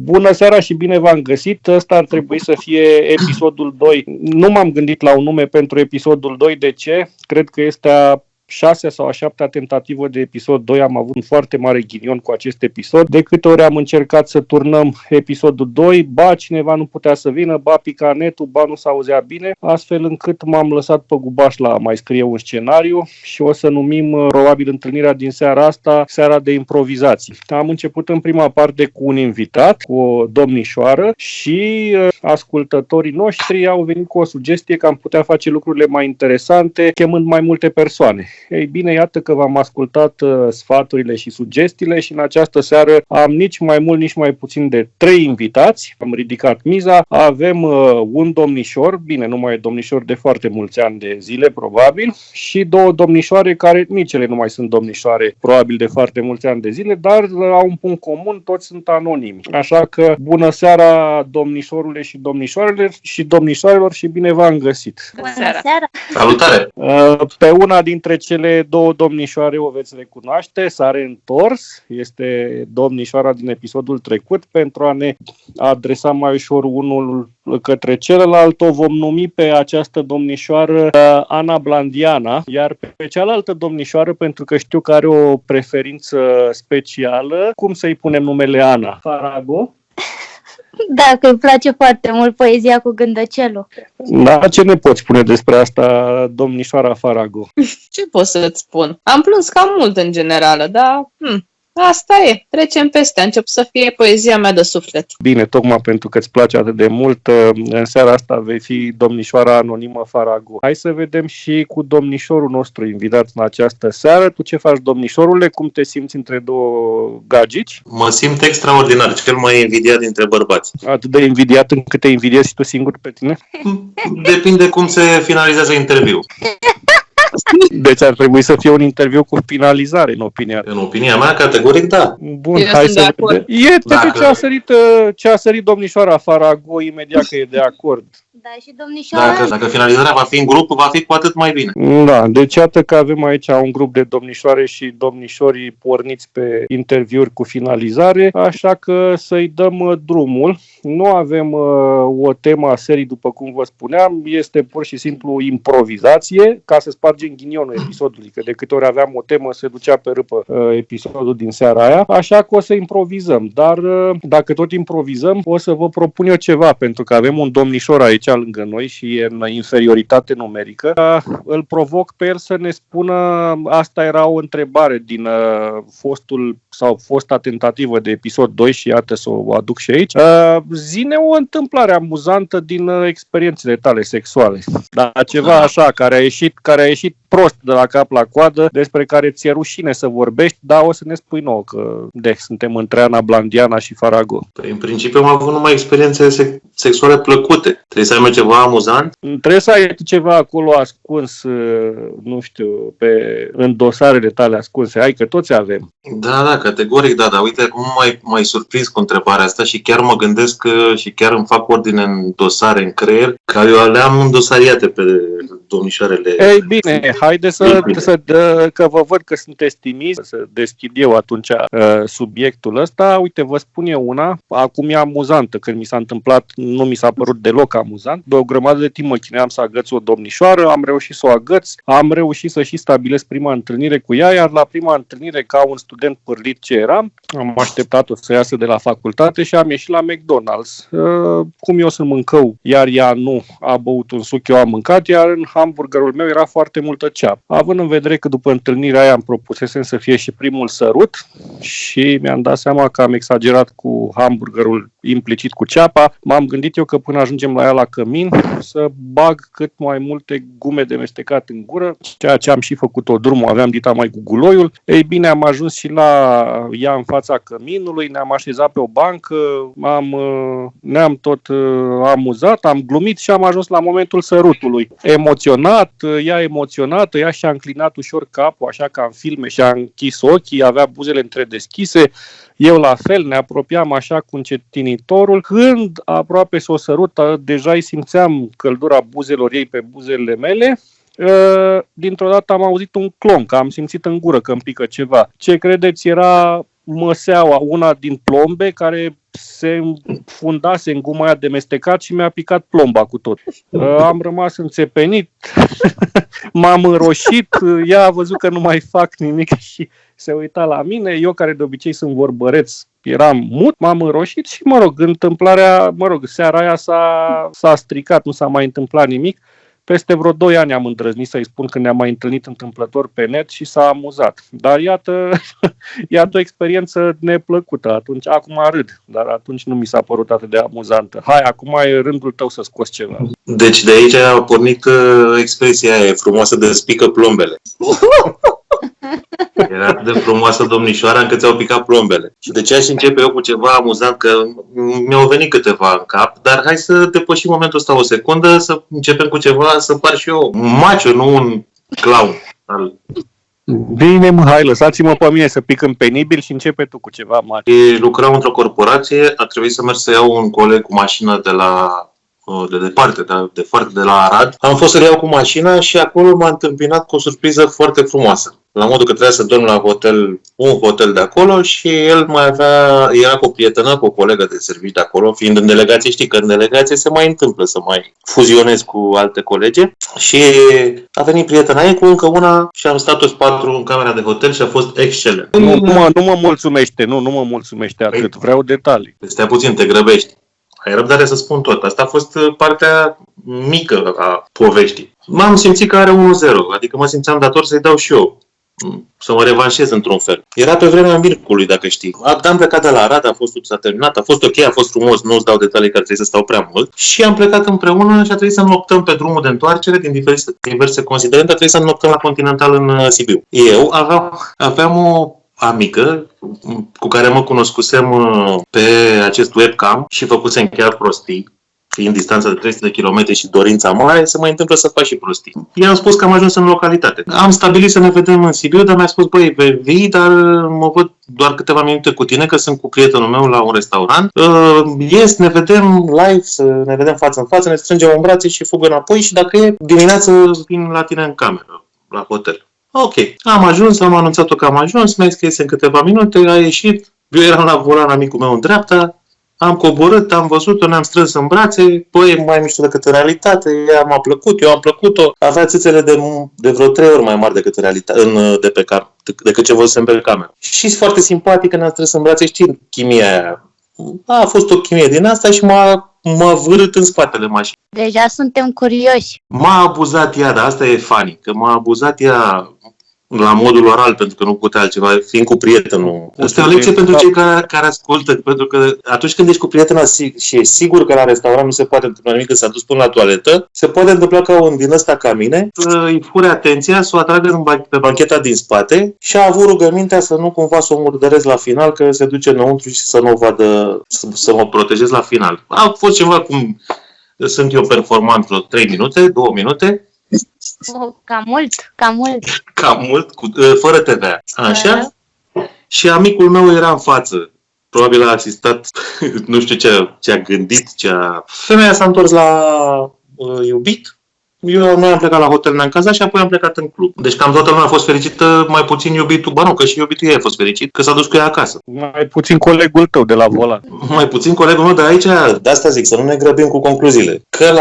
Bună seara și bine v-am găsit. Ăsta ar trebui să fie episodul 2. Nu m-am gândit la un nume pentru episodul 2. De ce? Cred că este a 6 sau a 7-a tentativă de episod 2. Am avut un foarte mare ghinion cu acest episod. De câte ori am încercat să turnăm episodul 2, ba cineva nu putea să vină, ba pica netul, ba nu s-auzea bine, astfel încât m-am lăsat pe gubaș la a mai scrie un scenariu și o să numim probabil întâlnirea din seara asta seara de improvizații. Am început în prima parte cu un invitat, cu o domnișoară și ascultătorii noștri au venit cu o sugestie că am putea face lucrurile mai interesante chemând mai multe persoane. Ei bine, iată că v-am ascultat sfaturile și sugestiile și în această seară am nici mai mult, nici mai puțin de 3 invitați. Am ridicat miza, avem un domnișor, bine, nu mai e domnișor de foarte mulți ani de zile, probabil, și 2 domnișoare care nici ele nu mai sunt domnișoare, probabil de foarte mulți ani de zile, dar au un punct comun, toți sunt anonimi. Așa că bună seara domnișorule și domnișoarelor și bine v-am găsit. Bună seara! Salutare! Pe una dintre cele 2 domnișoare o veți recunoaște, s-a reîntors, este domnișoara din episodul trecut. Pentru a ne adresa mai ușor unul către celălalt, o vom numi pe această domnișoară Ana Blandiana, iar pe cealaltă domnișoară, pentru că știu că are o preferință specială, cum să-i punem numele Ana? Farago? Da, că îi place foarte mult poezia cu gândăcelul. Da, ce ne poți spune despre asta, domnișoara Farago? Ce pot să-ți spun? Am plâns cam mult în generală, dar asta e. Trecem peste. A început să fie poezia mea de suflet. Bine, tocmai pentru că îți place atât de mult, în seara asta vei fi domnișoara anonimă Farago. Hai să vedem și cu domnișorul nostru invitat în această seară. Tu ce faci, domnișorule? Cum te simți între 2 gagici? Mă simt extraordinar, cel mai invidiat dintre bărbați. Atât de invidiat încât te invidiezi și tu singur pe tine? Depinde cum se finalizează interviul. Deci ar trebui să fie un interviu cu finalizare, în opinia. În opinia mea, categoric, da. Bun, Eu hai sunt să de vedem. Ce a sărit domnișoara Farago imediat că e de acord. Da, și domnișoara... Dacă finalizarea va fi în grup, va fi cu atât mai bine. Da, deci iată că avem aici un grup de domnișoare și domnișori porniți pe interviuri cu finalizare, așa că să-i dăm drumul. Nu avem o temă a serii, după cum vă spuneam, este pur și simplu improvizație, ca să spargem ghinionul episodului, că de câte ori aveam o temă se ducea pe râpă episodul din seara aia, așa că o să improvizăm. Dar dacă tot improvizăm, o să vă propun eu ceva, pentru că avem un domnișor aici lângă noi și e în inferioritate numerică. Îl provoc pe el să ne spună, asta era o întrebare din fosta tentativă de episod 2 și iată să o aduc și aici. Zi-ne o întâmplare amuzantă din experiențele tale sexuale. Dar ceva așa, care a ieșit prost de la cap la coadă, despre care ți-e rușine să vorbești, dar o să ne spui nouă că suntem între Ana Blandiana și Farago. Păi, în principiu am avut numai experiențe sexuale plăcute. Trebuie să ai ceva amuzant? Trebuie să ai ceva acolo ascuns, nu știu, în dosarele tale ascunse. Hai că toți avem. Da, categoric, da. Uite, acum m-ai surprins cu întrebarea asta și chiar mă gândesc și chiar îmi fac ordine în dosare, în creier, că eu le-am îndosariate pe domnișoarele. Ei bine, haide că vă văd că sunteți timizi, să deschid eu atunci subiectul ăsta. Uite, vă spun eu una, acum e amuzantă, când mi s-a întâmplat, nu mi s-a părut deloc amuzant. De o grămadă de timp mă chineam să agăț o domnișoară, am reușit să o agăț, am reușit să și stabilesc prima întâlnire cu ea, iar la prima întâlnire, ca un student pârlit ce eram, am așteptat-o să iasă de la facultate și am ieșit la McDonald's. Cum eu sunt mâncău, iar ea nu a băut un suc, eu am mâncat, iar în hamburgerul meu era foarte multă ceapă. Având în vedere că după întâlnirea aia îmi propusesem să fie și primul sărut și mi-am dat seama că am exagerat cu hamburgerul implicit cu ceapa, m-am gândit eu că până ajungem la ea la cămin să bag cât mai multe gume de mestecat în gură, ceea ce am și făcut-o drumul, aveam dita mai cu guloiul. Ei bine, am ajuns și la ea în fața căminului, ne-am așezat pe o bancă, ne-am tot amuzat, am glumit și am ajuns la momentul sărutului. Emoționat, ea emoționată, ea și-a înclinat ușor capul, așa ca în filme, și-a închis ochii, avea buzele întredeschise, eu la fel, ne apropiam așa cu încetinitorul. Când aproape s-o sărută, deja îi simțeam căldura buzelor ei pe buzele mele. Dintr-o dată am auzit un clonc, am simțit în gură că îmi pică ceva. Ce credeți, era măseaua, una din plombe, care se fundase în guma aia de mestecat și mi-a picat plomba cu tot. Am rămas înțepenit, m-am înroșit, ea a văzut că nu mai fac nimic și se uita la mine. Eu, care de obicei sunt vorbăreț, eram mut, m-am înroșit și, seara aia s-a stricat, nu s-a mai întâmplat nimic. Peste vreo 2 ani am îndrăznit să-i spun că ne-am mai întâlnit întâmplător pe net și s-a amuzat. Dar iată o experiență neplăcută. Acum râd, dar atunci nu mi s-a părut atât de amuzantă. Hai, acum e rândul tău să scoți ceva. Deci de aici a pornit expresia aia, e frumoasă de spică plombele. Era atât de frumoasă domnișoara încât ți-au picat plombele. Și de ce aș începe eu cu ceva amuzant, că mi-au venit câteva în cap, dar hai să depășim momentul ăsta o secundă, să începem cu ceva, să par și eu un macho, nu un clown. Bine, hai, lăsați-mă pe mine să pic în penibil și începe tu cu ceva macho. Lucrau într-o corporație, a trebuit să merg să iau un coleg cu mașina de foarte de la Arad. Am fost să-l iau cu mașina și acolo m-a întâmpinat cu o surpriză foarte frumoasă. La modul că trebuia să dorm la un hotel de acolo și el era cu o prietenă, cu o colegă de serviciu de acolo, fiind în delegație, știi că în delegație se mai întâmplă să mai fuzionezi cu alte colege. Și a venit prietena ei cu încă una și am stat toți 4 în camera de hotel și a fost excelent. Nu mă mulțumește, nu mă mulțumește atât, vreau detalii. Stai puțin, te grăbești. Ai răbdare să spun tot. Asta a fost partea mică a poveștii. M-am simțit că are 1-0, adică mă simțeam dator să-i dau și eu, să mă revanșez într-un fel. Era pe vremea Mircului, dacă știi. Am plecat de la Arad, s-a terminat, a fost ok, a fost frumos, nu-ți dau detalii că ar trebui să stau prea mult. Și am plecat împreună și a trebuit să înoptăm pe drumul de întoarcere, din diverse considerente, a trebuit să înoptăm la Continental în Sibiu. Eu aveam o amică cu care mă cunoscusem pe acest webcam și făcusem chiar prostii, fiind distanța de 300 de kilometri și dorința mare, se mai întâmplă să faci și prostii. I-am spus că am ajuns în localitate. Am stabilit să ne vedem în Sibiu, dar mi-a spus, băi, vii, dar mă văd doar câteva minute cu tine, că sunt cu prietenul meu la un restaurant. Ne vedem live, să ne vedem față în față, ne strângem în brațe și fug înapoi și dacă e dimineață, vin la tine în cameră, la hotel. Ok, am ajuns, am anunțat-o că am ajuns, mi-a scris în câteva minute, a ieșit, eu eram la volan, amicul meu în dreapta, am coborât, am văzut-o, ne-am strâns în brațe, băi, mai mișto decât în realitate, ea m-a plăcut, eu am plăcut-o, avea țâțele de vreo 3 ori mai mari decât decât ce văzusem pe cameră. Și foarte simpatică, ne-am strâns în brațe, știi, chimia aia. A fost o chimie din asta și m-a vârât în spatele mașinii. Deja suntem curioși. M-a abuzat ea, dar asta e funny, că m-a abuzat ea la modul oral, pentru că nu putea altceva, fiind cu prietenul. Asta e o lecție pentru cei care ascultă, pentru că atunci când ești cu prietena și e sigur că la restaurant nu se poate întâmpla nimic, că s-a dus până la toaletă, se poate întâmpla ca un din ăsta ca mine, îi fure atenția, să o atragă pe bancheta din spate și a avut rugămintea să nu cumva să o murdărez la final, că se duce înăuntru și să nu o vadă, să mă protejez la final. A fost ceva cum sunt eu performant vreo 3 minute, 2 minute, Cam mult. Cam mult, fără TVA. Așa? Și amicul meu era în față. Probabil a asistat, nu știu ce a gândit, Femeia s-a întors la iubit. Noi am plecat la hotel, ne-am cazat și apoi am plecat în club. Deci cam toată lumea a fost fericită, mai puțin iubitul. Ba nu, că și iubitul ei a fost fericit, că s-a dus cu ea acasă. Mai puțin colegul tău de la volan. Mai puțin colegul meu, dar aici, de asta zic, să nu ne grăbim cu concluziile. Că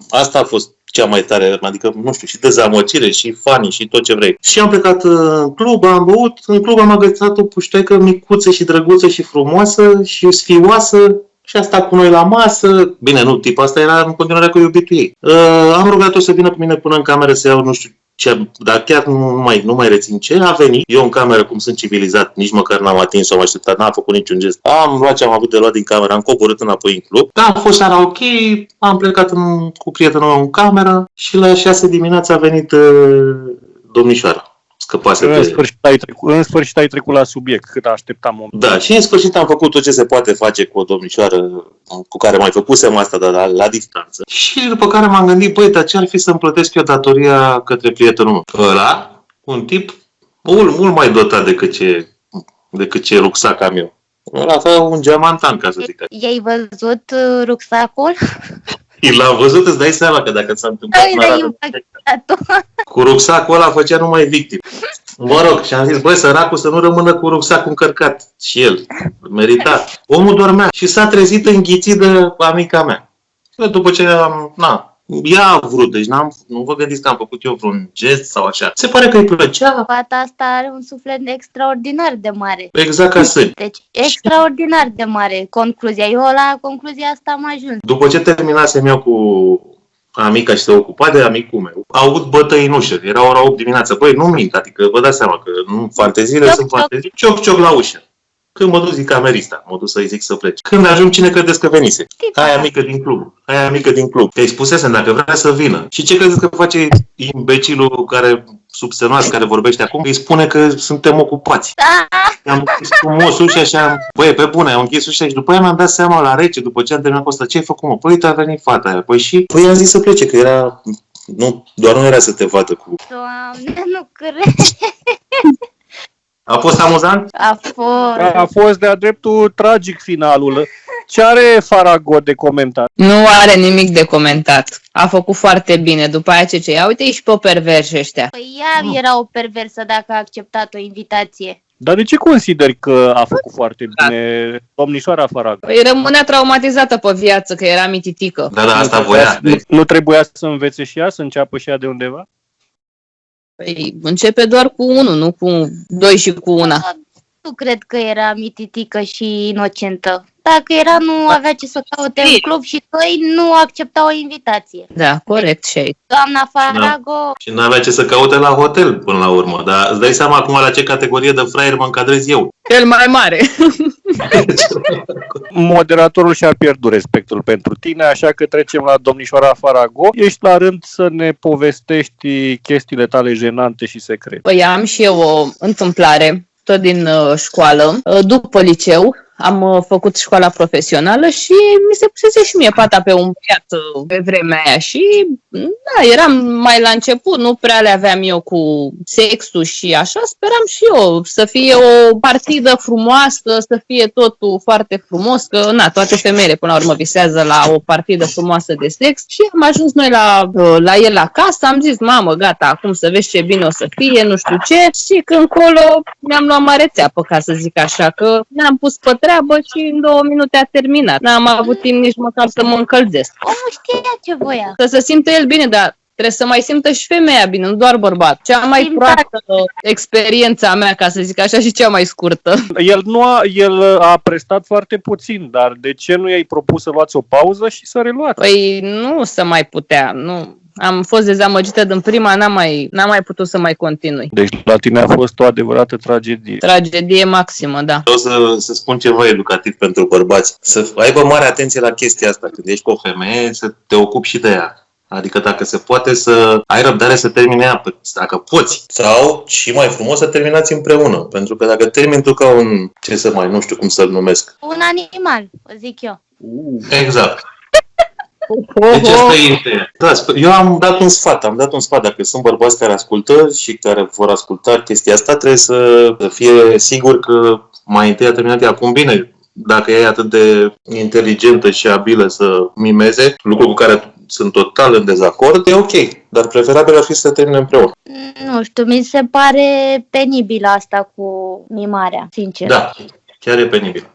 asta a fost cea mai tare, adică, nu știu, și dezamăgire, și funny, și tot ce vrei. Și am plecat în club, am băut, în club am agățat o puștecă micuță și drăguță și frumoasă și sfioasă și a stat cu noi la masă. Bine, nu, tipul asta era în continuare cu iubitul ei. Am rugat-o să vină cu mine până în cameră să iau, nu știu ce, dar chiar nu mai rețin ce. A venit, eu în cameră, cum sunt civilizat, nici măcar n-am atins-o, am așteptat, n-am făcut niciun gest. Am luat ce am avut de luat din cameră, am coborât înapoi în club. Da, a fost seara ok, am plecat cu prietenul meu în cameră și la 6 dimineața a venit domnișoara. În sfârșit ai trecut la subiect, cât așteptam momentul. Da, și în sfârșit am făcut tot ce se poate face cu o domnișoară cu care mai făcusem asta, dar la distanță. Și după care m-am gândit, băi, dar ce-ar fi să-mi plătesc eu datoria către prietenul meu? Ăla, un tip mult mai dotat decât ce rucsac am eu. Ăla avea un geamantan, ca să zic. I-ai văzut rucsacul? L-am văzut, îți dai seama că dacă s-a întâmplat cu rucsacul ăla făcea numai victim. Mă rog, și am zis, băi, săracul să nu rămână cu rucsacul încărcat. Și el, meritat. Omul dormea și s-a trezit înghițit de amica mea. După ce ea a vrut, deci nu vă gândiți că am făcut eu vreun gest sau așa. Se pare că îi plăcea. Fata asta are un suflet extraordinar de mare. Exact ca sâni. Deci, extraordinar de mare concluzia. Eu la concluzia asta am ajuns. După ce terminasem eu cu amica și se ocupa de amicul meu, au avut bătăi în ușă. Era ora 8 dimineața. Băi, nu mint, adică vă dați seama că nu fanteziile Cioc, sunt cioc. fantezii. Cioc, cioc la ușă. Când mă duc, zic camerista, mă duc să-i zic să plece. Când ajung, cine credeți că venise? Aia mică din club. Că îi spusesem dacă vrea să vină. Și ce credeți că face imbecilul care, subsemnat, care vorbește acum? Îi spune că suntem ocupați. I-am închis frumos ușa și băi, pe bune, am închis ușa și după aia mi-am dat seama la rece, după ce am terminat cu asta, ce ai făcut, mă? Păi, uite, a venit fata aia. Păi și? Păi i-am zis să plece, că era... Doar nu era să te vadă cu... Doamne, nu cred. A fost amuzant? A fost de-a dreptul tragic finalul. Ce are Farago de comentat? Nu are nimic de comentat. A făcut foarte bine. După aia ce ia, uite și pe perverși ăștia. Păi ea era o perversă dacă a acceptat o invitație. Dar de ce consideri că a făcut foarte bine domnișoara Farago? Păi rămânea traumatizată pe viață, că era mititică. Da, asta voia. Nu trebuia să învețe și ea, să înceapă și ea de undeva? Păi începe doar cu unul, nu cu doi și cu una. Nu cred că era mititică și inocentă. Dacă era, nu avea ce să caute în club și doi, nu accepta o invitație. Da, corect și aici. Doamna Farago... Și nu avea ce să caute la hotel până la urmă. Dar îți dai seama acum la ce categorie de fraier mă încadrez eu. Cel mai mare. Moderatorul și-a pierdut respectul pentru tine, așa că trecem la domnișoara Farago. Ești la rând să ne povestești chestiile tale jenante și secrete. Păi am și eu o întâmplare, tot din școală. După liceu am făcut școala profesională și mi se pusese și mie pata pe un băiat pe vremea aia și da, eram mai la început, nu prea le aveam eu cu sexul și așa, speram și eu să fie o partidă frumoasă, să fie totul foarte frumos, că na, toate femeile până la urmă visează la o partidă frumoasă de sex și am ajuns noi la el acasă, am zis, mamă, gata, acum să vezi ce bine o să fie, nu știu ce, și când colo mi-am luat mare țeapă, ca să zic așa, că ne-am pus pe treabă și în 2 minute a terminat. N-am avut timp nici măcar să mă încălzesc. Omul știa ce voia. Să se simtă el bine, dar trebuie să mai simtă și femeia bine, nu doar bărbat. Cea mai proastă experiența mea, ca să zic așa, și cea mai scurtă. El a prestat foarte puțin, dar de ce nu i-ai propus să luați o pauză și să reluați? Păi nu se mai putea, nu. Am fost dezamăgită din prima, n-am mai putut să mai continui. Deci la tine a fost o adevărată tragedie. Tragedie maximă, da. Vreau să spun ceva educativ pentru bărbați. Să aibă mare atenție la chestia asta. Când ești cu o femeie, să te ocupi și de ea. Adică dacă se poate să ai răbdare să termine ea, dacă poți. Sau, și mai frumos, să terminați împreună. Pentru că dacă termini tu ca un, nu știu cum să-l numesc. Un animal, zic eu. Exact. Deci asta este. Da, eu am dat un sfat. Dacă sunt bărbați care ascultă și care vor asculta chestia asta, trebuie să fie sigur că mai întâi a terminat ea acum bine. Dacă ea e atât de inteligentă și abilă să mimeze, lucru cu care sunt total în dezacord, e ok. Dar preferabil ar fi să termine împreună. Nu știu, mi se pare penibil asta cu mimarea, sincer. Da, chiar e penibil.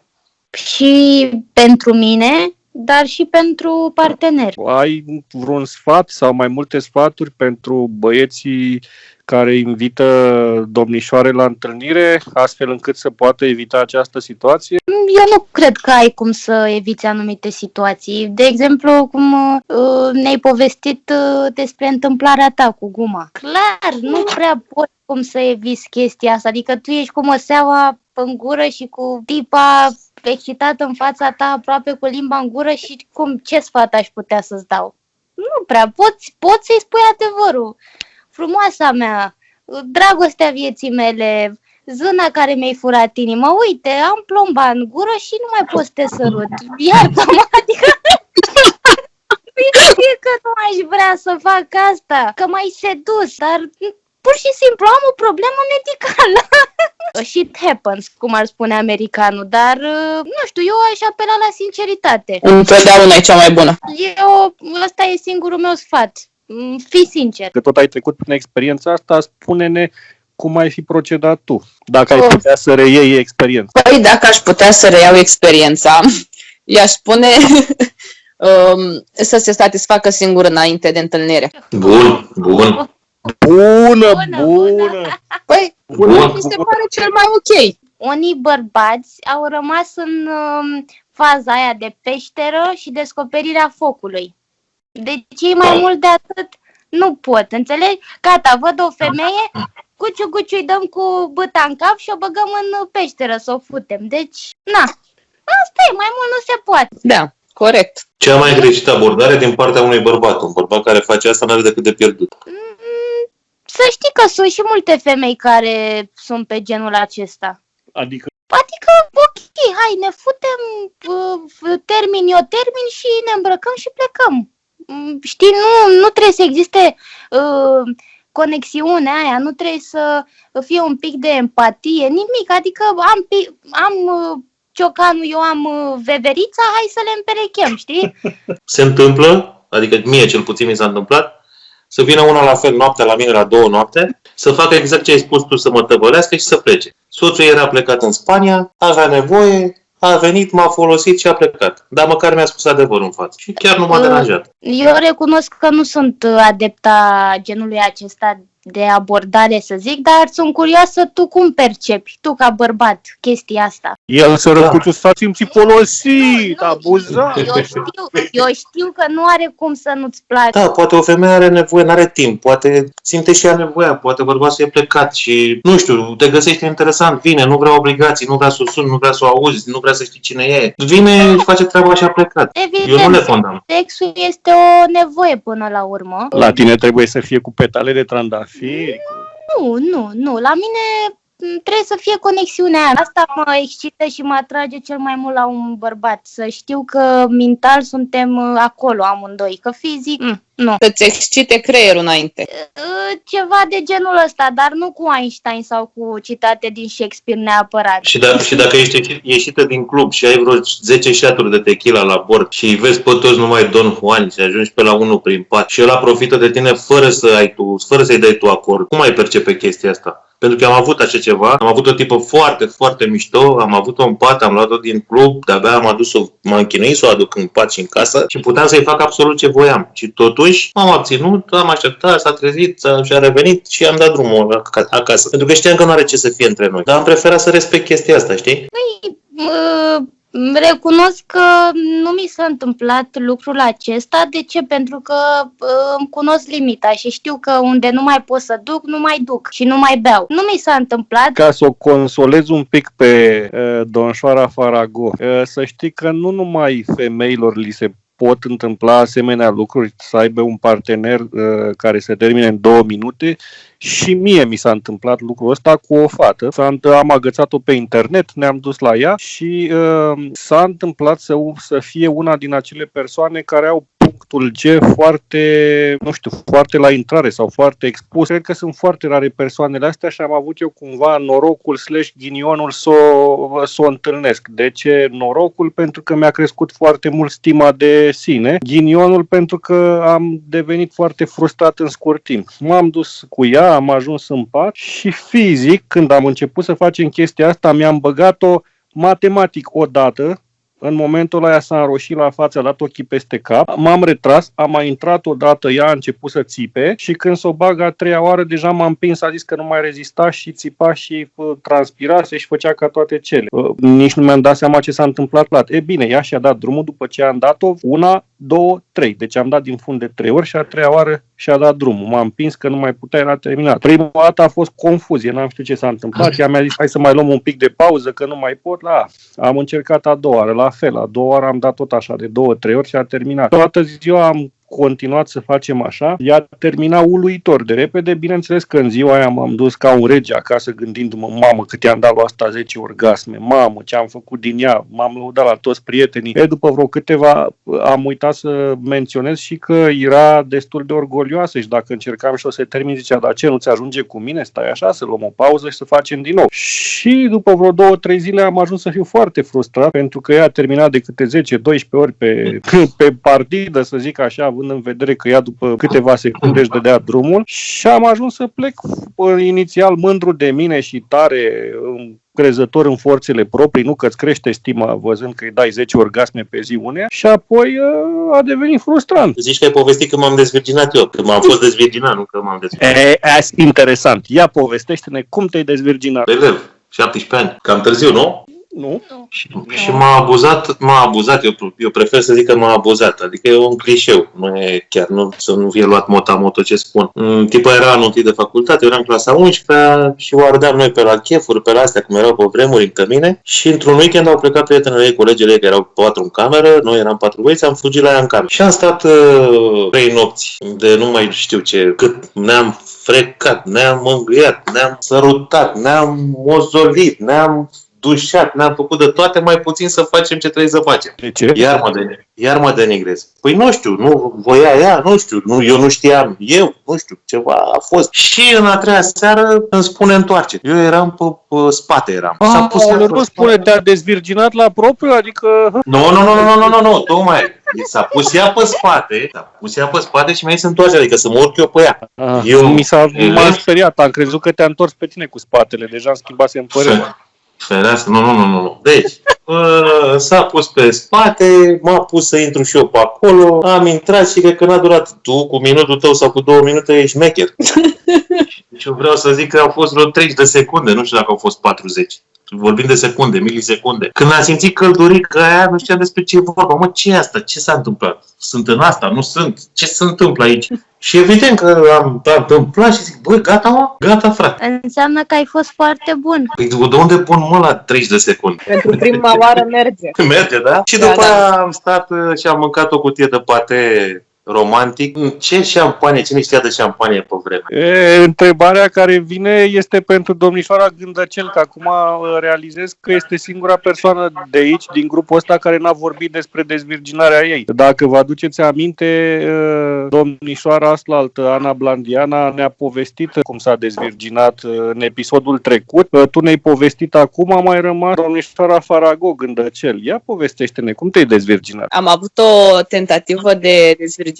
Și pentru mine, dar și pentru partener. Ai vreun sfat sau mai multe sfaturi pentru băieții care invită domnișoare la întâlnire, astfel încât să poată evita această situație? Eu nu cred că ai cum să eviți anumite situații. De exemplu, cum ne-ai povestit despre întâmplarea ta cu guma. Clar, nu prea poți cum să eviți chestia asta. Adică tu ești cu măseaua în gură și cu tipa excitată în fața ta, aproape cu limba în gură și ce sfat aș putea să-ți dau? Nu prea, poți să-i spui adevărul. Frumoasa mea, dragostea vieții mele, zâna care mi-ai furat inima, uite, am plomba în gură și nu mai pot să te sărut. Iartă-mă, adică... Bine că nu aș vrea să fac asta, că m-ai sedus, dar pur și simplu am o problemă medicală. Shit happens, cum ar spune americanul, dar, nu știu, eu aș apela la sinceritate. Întotdeauna e cea mai bună. Ăsta e singurul meu sfat. Fii sincer. Că tot ai trecut prin experiența asta, spune-ne cum ai fi procedat tu, dacă ai putea să reiei experiența? Păi, dacă aș putea să reiau experiența, i-aș spune să se satisfacă singur înainte de întâlnire. Bun. Bună! Păi, Bun. mi se pare cel mai ok. Unii bărbați au rămas în faza aia de peșteră și descoperirea focului. Deci ei mai mult de atât nu pot, înțelegi? Gata, văd o femeie, guciu îi dăm cu băta în cap și o băgăm în peșteră să o futem. Deci, na, asta e, mai mult nu se poate. Da, corect. Cea mai greșită abordare din partea unui bărbat. Un bărbat care face asta n-are decât de pierdut. Să știi că sunt și multe femei care sunt pe genul acesta. Adică Ok, hai, ne futem, termin și ne îmbrăcăm și plecăm. Știi, nu trebuie să existe conexiunea aia, nu trebuie să fie un pic de empatie, nimic. Adică am ciocanul, eu am veverița, hai să le împerechem, știi? Se întâmplă, adică mie cel puțin mi s-a întâmplat, să vină una la fel noaptea la mine la 2 noapte, să facă exact ce ai spus tu, să mă tăvălească și să plece. Soțul era plecat în Spania, avea nevoie, a venit, m-a folosit și a plecat. Dar măcar mi-a spus adevărul în față. Și chiar nu m-a deranjat. Eu recunosc că nu sunt adepta genului acesta de abordare, să zic, dar sunt curioasă tu cum percepi, tu ca bărbat, chestia asta. el sărăcuțul s-a simțit folosit, Nu, abuzat. Eu știu că nu are cum să nu-ți placă. Da, poate o femeie are nevoie, n-are timp, poate simte și ea nevoia, poate bărbatul e plecat și, nu știu, te găsești interesant, vine, nu vrea obligații, nu vrea să o suni, nu vrea să o auzi, nu vrea să știi cine e. Vine, face treaba și a plecat. Eu nu le condamn. Sexul este o nevoie până la urmă. La tine trebuie să fie cu petale de trandafiri. Nu. La mine trebuie să fie conexiunea aia. Asta mă excită și mă atrage cel mai mult la un bărbat. Să știu că mental suntem acolo amândoi, că fizic, nu. Să-ți excite creierul înainte. Ceva de genul ăsta, dar nu cu Einstein sau cu citate din Shakespeare neapărat. Și dacă ești ieșită din club și ai vreo 10 șaturi de tequila la bord și îi vezi pe toți numai Don Juan și ajungi pe la unul prin pat și ăla profită de tine fără să-i dai tu acord, cum ai percepe chestia asta? Pentru că am avut așa ceva, am avut o tipă foarte, foarte mișto, am avut-o în pat, am luat-o din club, de-abia m-am chinuit să o aduc în pat și în casă și puteam să-i fac absolut ce voiam. Și totuși m-am abținut, am așteptat, s-a trezit și a revenit și am dat drumul acasă. Pentru că știam că nu are ce să fie între noi. Dar am preferat să respect chestia asta, știi? Recunosc că nu mi s-a întâmplat lucrul acesta. De ce? Pentru că îmi cunosc limita și știu că unde nu mai pot să duc, nu mai duc și nu mai beau. Nu mi s-a întâmplat. Ca să o consolez un pic pe Domnișoara Farago, să știi că nu numai femeilor li se pot întâmpla asemenea lucruri, să aibă un partener care se termine în 2 minute. Și mie mi s-a întâmplat lucrul ăsta cu o fată. Am agățat-o pe internet, ne-am dus la ea și s-a întâmplat să fie una din acele persoane care au punctul G foarte, nu știu, foarte la intrare sau foarte expus. Cred că sunt foarte rare persoanele astea și am avut eu cumva norocul / ghinionul să o întâlnesc. De ce norocul? Pentru că mi-a crescut foarte mult stima de sine. Ghinionul pentru că am devenit foarte frustrat în scurt timp. M-am dus cu ea, am ajuns în pat și fizic, când am început să facem chestia asta, mi-am băgat-o matematic odată. În momentul ăla s-a înroșit la față, a dat ochii peste cap, m-am retras, am mai intrat odată, ea a început să țipe și când s-o bag a 3-a oară, deja m-am împins, a zis că nu mai rezista și țipa și transpirase și făcea ca toate cele. Nici nu mi-am dat seama ce s-a întâmplat. E bine, ea și-a dat drumul după ce am dat-o 1, 2, 3. Deci am dat din fund de 3 ori și a 3-a oară și-a dat drumul. M-am împins că nu mai putea, era terminat. Prima dată a fost confuzie, n-am știut ce s-a întâmplat. Ea mi-a zis, hai să mai luăm un pic de pauză, că nu mai pot. Am încercat a 2-a oară, la fel. A 2-a oară am dat tot așa, de 2-3 ori și a terminat. Toată ziua am continuat să facem așa. Ea termina uluitor de repede. Bineînțeles că în ziua aia m-am dus ca un rege acasă gândindu-mă, mamă, cât i-am dat la asta 10 orgasme, mamă, ce am făcut din ea, m-am lăudat la toți prietenii. După vreo câteva am uitat să menționez și că era destul de orgolioasă și dacă încercam și o să termin, zicea, dar ce, nu-ți ajunge cu mine? Stai așa, să luăm o pauză și să facem din nou. Și după vreo 2-3 zile am ajuns să fiu foarte frustrat pentru că ea a terminat de câte 10-12 ori pe partidă, să zic așa, având în vedere că ea după câteva secunde își dădea drumul și am ajuns să plec inițial mândru de mine și tare crezător în forțele proprii, nu că-ți crește stima văzând că îi dai 10 orgasme pe zi uneia și apoi a devenit frustrant. Zici că ai povestit că m-am dezvirginat eu, că m-am fost dezvirginat, nu că m-am dezvirginat. Interesant. Ia povestește-ne cum te-ai dezvirginat. Elev, 17 ani. Cam târziu, nu? Nu? Și m-a abuzat, eu prefer să zic că m-a abuzat, adică e un clișeu, nu e chiar, să nu fie luat moto ce spun. Tipul era anul întâi de facultate, eu eram în clasa 11 și o ardeam noi pe la chefuri, pe la astea, cum erau pe vremuri în cămine și într-un weekend au plecat prietenele ei, colegele ei, că erau 4 în cameră, noi eram 4 băieți, am fugit la ea în cameră. Și am stat 3 nopți, de nu mai știu cât ne-am frecat, ne-am mângâiat, ne-am sărutat, ne-am mozolit, ne-am dușat, ne-am făcut de toate, mai puțin să facem ce trebuie să facem. De ce? Iar mă denigrez. Păi nu știu, nu voia ea, nu știu, eu nu știam, nu știu, ceva a fost. Și în a treia seară îmi spune întoarce. Eu eram pe spate, eram. S-a pus nu spune, te-a dezvirginat la propriu, adică... Nu, tocmai. S-a pus ea pe spate, și mi-a zis întoarce, adică să mă urc eu pe ea. M-am speriat, am crezut că te-a întors pe tine cu spatele, deja îmi schimbasem părerea. Ferească, nu. Deci, s-a pus pe spate, m-a pus să intru și eu pe acolo, am intrat și cred că n-a durat. Tu, cu minutul tău sau cu 2 minute, ești mecher. Și eu vreau să zic că au fost vreo 30 de secunde, nu știu dacă au fost 40. Vorbim de secunde, milisecunde. Când am simțit căldurica aia, nu știam despre ce e vorba. Mă, ce e asta? Ce s-a întâmplat? Sunt în asta? Nu sunt? Ce se întâmplă aici? Și evident că am întâmplat și zic, băi, gata, mă? Gata, frate. Înseamnă că ai fost foarte bun. Păi de unde pun, mă, la 30 de secunde? Pentru prima oară merge. Merge, da? Și după aia am stat și am mâncat o cutie de pate romantic. Ce șampanie? Cine știa de șampanie pe vreme? Întrebarea care vine este pentru domnișoara Gândăcel, că acum realizez că este singura persoană de aici, din grupul ăsta, care n-a vorbit despre dezvirginarea ei. Dacă vă aduceți aminte, domnișoara aslaltă, Ana Blandiana, ne-a povestit cum s-a dezvirginat în episodul trecut. Tu ne-ai povestit acum, a mai rămas domnișoara Farago Gândăcel. Ia povestește-ne, cum te-ai dezvirginat? Am avut o tentativă de dezvirginare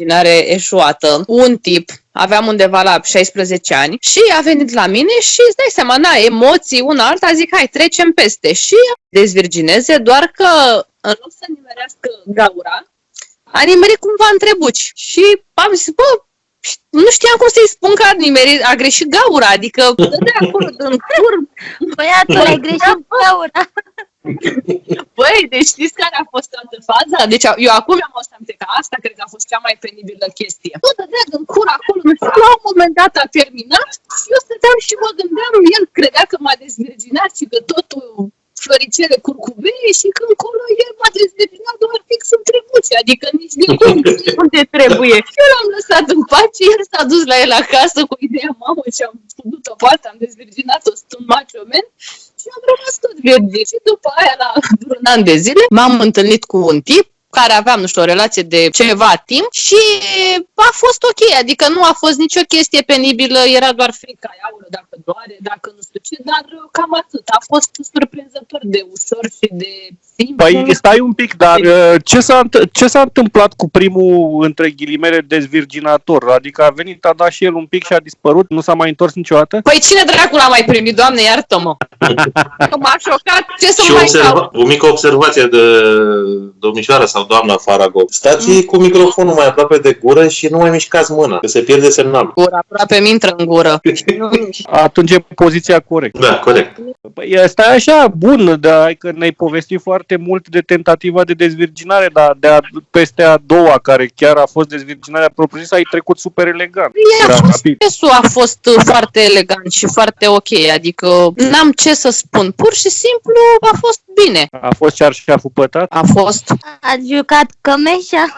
eșuată. Un tip, aveam undeva la 16 ani și a venit la mine și îți dai seama, emoții, una alta, zic, hai, trecem peste. Și dezvirgineze, doar că în loc să nimerească gaura, a nimerit cumva în trebuci. Și am zis, nu știam cum să-i spun că a greșit gaura, adică de acolo, din cur. Băiatul, ai greșit gaura. Băi, deci știți care a fost toată faza? Deci eu acum am fost aminte că asta cred că a fost cea mai penibilă chestie. Tot dădea în cur acolo, la un moment dat a terminat și eu stăteam și mă gândeam, el credea că m-a dezvirginat și că totul floricele curcubee și când încolo el m-a dezvirginat doar fix în trebuce, adică nici de cum unde trebuie. Eu l-am lăsat în pace, el s-a dus la el acasă cu ideea, mamă, și am făcut o parte, am dezvirginat-o, sunt un macho man. Și am rămas tot virgin. Și după aia, la un an de zile, m-am întâlnit cu un tip care aveam, nu știu, o relație de ceva timp și a fost ok, adică nu a fost nicio chestie penibilă, era doar frica, aoleu, dacă doare, dacă nu știu ce, dar cam atât. A fost surprinzător de ușor și de simplu. Păi stai un pic, dar ce s-a întâmplat cu primul, între ghilimele, dezvirginator? Adică a venit, a dat și el un pic și a dispărut, nu s-a mai întors niciodată? Păi cine dracu l-a mai primit, Doamne, iartă-mă! Că m-a șocat, ce să mai stau? O mică observație de domnișoară sau doamna Farago. Stați cu microfonul mai aproape de gură și nu mai mișcați mâna, că se pierde semnalul. Gura aproape mi intră în gură. Atunci e poziția corectă. Da, corect. Păi stai așa, bun, dar că ne-ai povestit foarte mult de tentativa de dezvirginare, dar peste a doua, care chiar a fost dezvirginarea propriu-zisă, ai trecut super elegant. Procesul a fost foarte elegant și foarte ok, adică n-am ce să spun, pur și simplu a fost bine. A fost cearșaful pătat? A fost. Ați jucat cămeșa?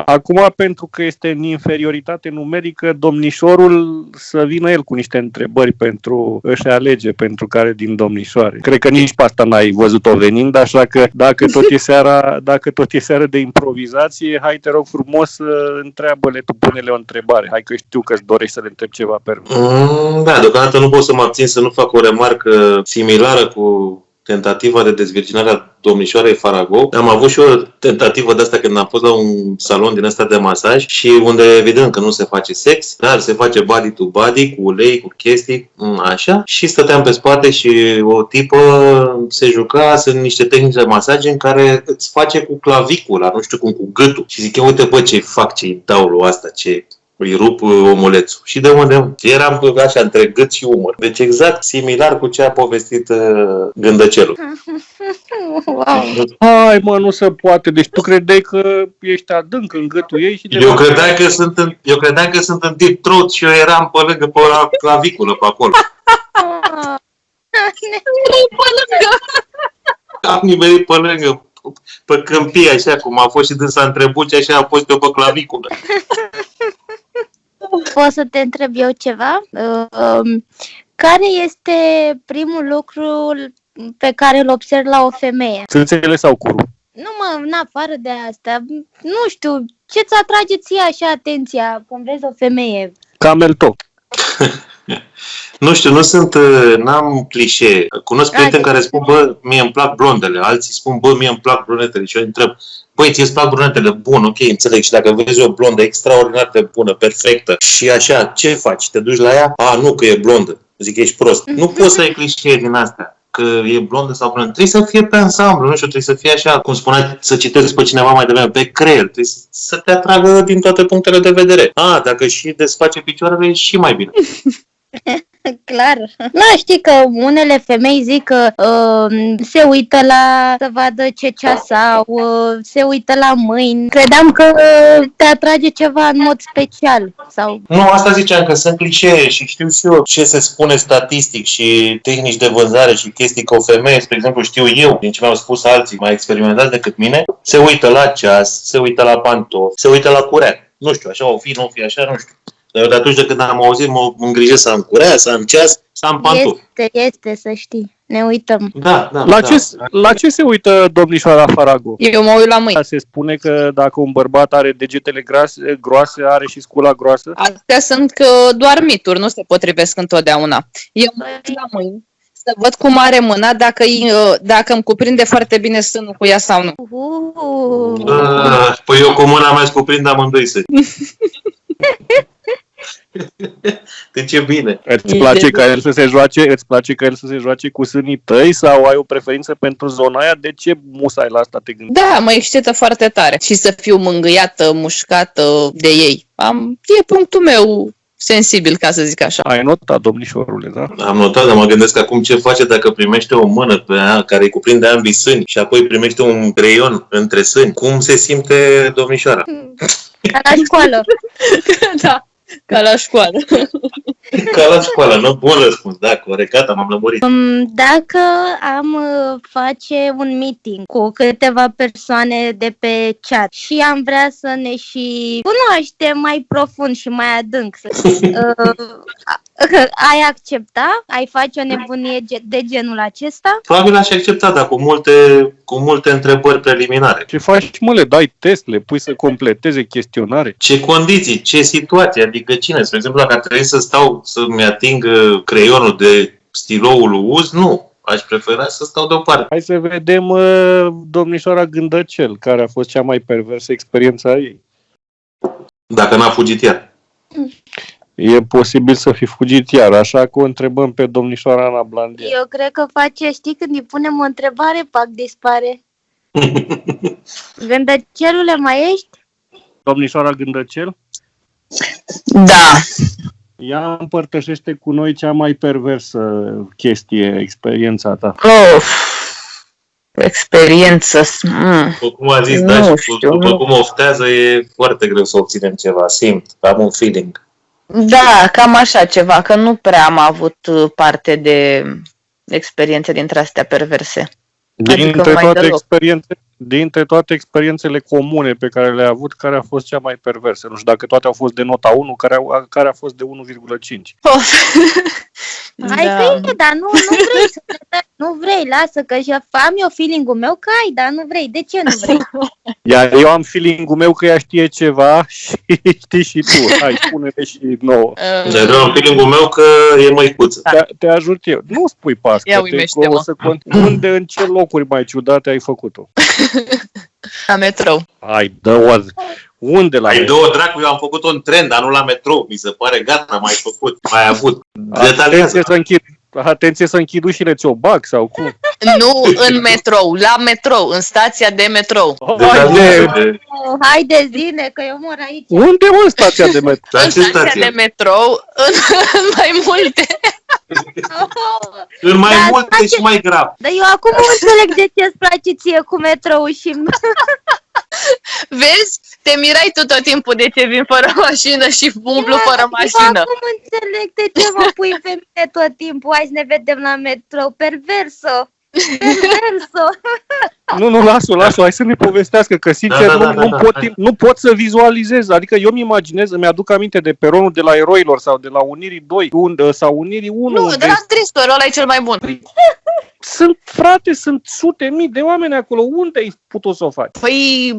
Acum, pentru că este în inferioritate numerică, domnișorul să vină el cu niște întrebări pentru își alege pentru care din domnișoare. Cred că nici pe asta n-ai văzut-o venind, așa că dacă tot e seara de improvizație, hai te rog frumos, întreabă-le tu, pune-le o întrebare. Hai că știu că îți dorești să le întrebi ceva pe urmă. Da, deocamdată nu pot să mă abțin să nu fac o remarcă similară cu tentativa de dezvirginare a domnișoarei Farago. Am avut și o tentativă de asta când am fost la un salon din ăsta de masaj și unde evident că nu se face sex, dar se face body to body, cu ulei, cu chestii, așa. Și stăteam pe spate și o tipă se juca, sunt niște tehnici de masaj în care îți face cu clavicula, nu știu cum, cu gâtul. Și zic eu, uite bă ce-i fac, ce-i dau lui asta, ce îi rup omulețul. Și de unde? Eram așa între gât și umăr. Deci exact similar cu ce a povestit Gândăcelul. Wow. Hai mă, nu se poate. Deci tu credeai că ești adânc în gâtul ei și Eu credeam că sunt în deep throat și eu eram pe lângă, pe la claviculă, pe acolo. Am nimerit pe lângă, pe câmpie, așa cum a fost și dânsa între buci, așa a fost eu pe claviculă. Pot să te întreb eu ceva? Care este primul lucru pe care îl observi la o femeie? Țâțele sau curul? Nu mă, în afară de asta, nu știu, ce-ți atrage ție așa atenția când vezi o femeie? Camel toe. Nu știu, n-am clișee. Cunosc prieteni care spun, bă, mie îmi plac blondele. Alții spun, bă, mie îmi plac brunetele. Și eu întreb, băi, ție îți plac brunetele? Bun, ok, înțeleg. Și dacă vezi o blondă extraordinar de bună, perfectă, și așa, ce faci? Te duci la ea? A, nu, că e blondă. Zic, ești prost. Nu poți să ai clișee din astea, că e blondă sau blondă. Trebuie să fie pe ansamblu, nu știu, trebuie să fie așa, cum spuneai, să citezi pe cineva mai devreme, pe creier. Trebuie să te atragă din toate punctele de vedere. A, dacă și desface picioarele, e și mai bine. Clar. Nu, știi că unele femei zic că se uită să vadă ce ceas au, se uită la mâini. Credeam că te atrage ceva în mod special. Sau... Nu, asta ziceam, că sunt clișee și știu și eu ce se spune statistic și tehnici de vânzare și chestii, că o femeie, spre exemplu, știu eu, din ce mi-au spus alții mai experimentați decât mine, se uită la ceas, se uită la pantofi, se uită la curea. Nu știu, așa o fi, nu o fi, așa, nu știu. Dar de atunci de când am auzit, mă îngrijesc să am curea, să am ceas, să am pantofi. Este, să știi. Ne uităm. Da. La ce se uită domnișoara Farago? Eu mă uit la mâini. Se spune că dacă un bărbat are degetele groase, are și scula groasă? Astea sunt doar mituri, nu se potrivesc întotdeauna. Eu mă uit la mâini să văd cum are mâna, dacă îmi cuprinde foarte bine sânul cu ea sau nu. Păi eu cu mâna mea îți cuprind amândoi sâni. Deci e bine. Îți place ca el să se joace cu sânii tăi sau ai o preferință pentru zona aia? De ce musai la asta te gândești? Da, mă excită foarte tare. Și să fiu mângâiată, mușcată de ei. E punctul meu sensibil, ca să zic așa. Ai notat, domnișorule, da? Am notat, dar mă gândesc acum ce face dacă primește o mână pe ea care îi cuprinde ambii sâni și apoi primește un creion între sâni. Cum se simte domnișoara? Ca la școală. Da, ca la școală. Ca la școală, nu? Bun răspuns, da, corect, gata, m-am lămurit. Dacă am face un meeting cu câteva persoane de pe chat și am vrea să ne și cunoaștem mai profund și mai adânc, ai accepta? Ai face o nebunie de genul acesta? Probabil aș accepta, dar cu multe întrebări preliminare. Ce faci, mă, le dai test, le pui să completeze chestionare? Ce condiții, ce situație, adică cine? Spre exemplu, dacă ar trebui să stau să-mi ating creionul de stiloul uz, nu. Aș prefera să stau deoparte. Hai să vedem domnișoara Gândăcel, care a fost cea mai perversă experiență a ei. Dacă n-a fugit iar. E posibil să fi fugit iar, așa că o întrebăm pe domnișoara Ana Blandia. Eu cred că face, știi, când îi punem o întrebare, pac, dispare. Gândăcelule, mai ești? Domnișoara Gândăcel? Da. Ea împărtășește cu noi cea mai perversă chestie, experiența ta. Experiență. După cum a zis, da, după cum oftează, e foarte greu să obținem ceva. Simt, am un feeling. Da, cam așa ceva, că nu prea am avut parte de experiențe dintre astea perverse. Dintre toate dintre toate experiențele comune pe care le-ai avut, care a fost cea mai perversă? Nu știu dacă toate au fost de nota 1, care a fost de 1,5. Hai că e, dar nu vrei să te dai, nu vrei, lasă că și am eu feeling-ul meu că ai, dar nu vrei. De ce nu vrei? Iar eu am feeling-ul meu că ea știe ceva și știi și tu. Hai, spune-ne și nouă. Dar eu am feeling-ul meu că e măicuță. Te ajut eu. Nu spui Pasca. Unde, în ce locuri mai ciudate ai făcut-o? La metrou. Hai, dă-o. Unde la Ai metrou? două dracu, eu am făcut un tren, dar nu la metrou. Mi se pare, gata, mai făcut, mai avut. Detaliază. Atenție să închid ușile, ți-o bag sau cum? Nu în metrou, la metrou, în stația de metrou. Haide, zine, că eu mor aici. Unde mă stația de metrou? În stația de metrou, în mai multe. În mai multe și mai grav. Dar eu acum nu înțeleg de ce îți place ție cu metrou și... Vezi? Te mirai tu tot timpul de ce vin fără mașină și umblu fără mașină. Eu acum înțeleg de ce mă pui pe mine tot timpul. Hai să ne vedem la metrou. Perverso. Nu, lasă, hai să ne povestească, că sincer nu pot să vizualizez. Adică eu îmi imaginez, îmi aduc aminte de peronul de la Eroilor sau de la Unirii 2 sau Unirii 1. Nu, de la Tristor, ăla e cel mai bun. Sunt sute mii de oameni acolo. Unde ai putut să o faci? Păi,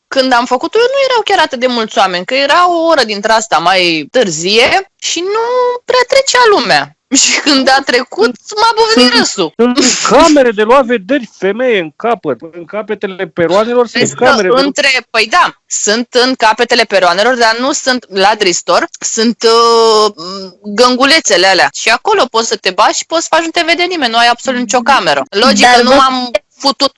când am făcut-o, nu erau chiar atât de mulți oameni, că era o oră dintre asta mai târzie și nu prea trecea lumea. Și când a trecut, m-a bufnit râsul. Sunt camere de luat vederi, femeie în capăt. În capetele peroanelor sunt camere Păi da, sunt în capetele peroanelor, dar nu sunt la Dristor, sunt gângulețele alea. Și acolo poți să te bagi și poți să faci, nu te vede nimeni, nu ai absolut nicio cameră. Logic că nu am futut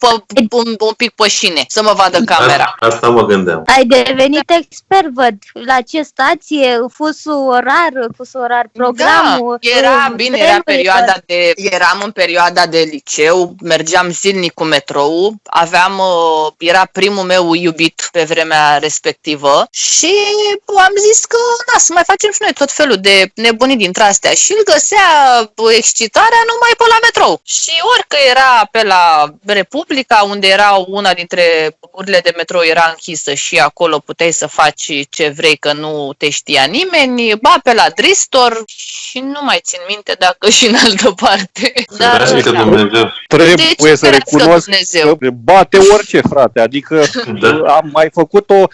un pic pe șine să mă vadă camera. Asta mă gândeam. Ai devenit expert, văd. La ce stație? Fusul orar, programul? Da, era bine, eram în perioada de liceu, mergeam zilnic cu metrou, era primul meu iubit pe vremea respectivă și am zis că să mai facem și noi tot felul de nebunii dintre astea și îl găsea excitarea numai pe la metrou. Și orică era pe la Republica, unde era una dintre urile de metrou era închisă și acolo puteai să faci ce vrei, că nu te știa nimeni, pe la Dristor și nu mai țin minte dacă și în altă parte. Dar trebuie să recunosc că bate orice, frate, adică am mai făcut-o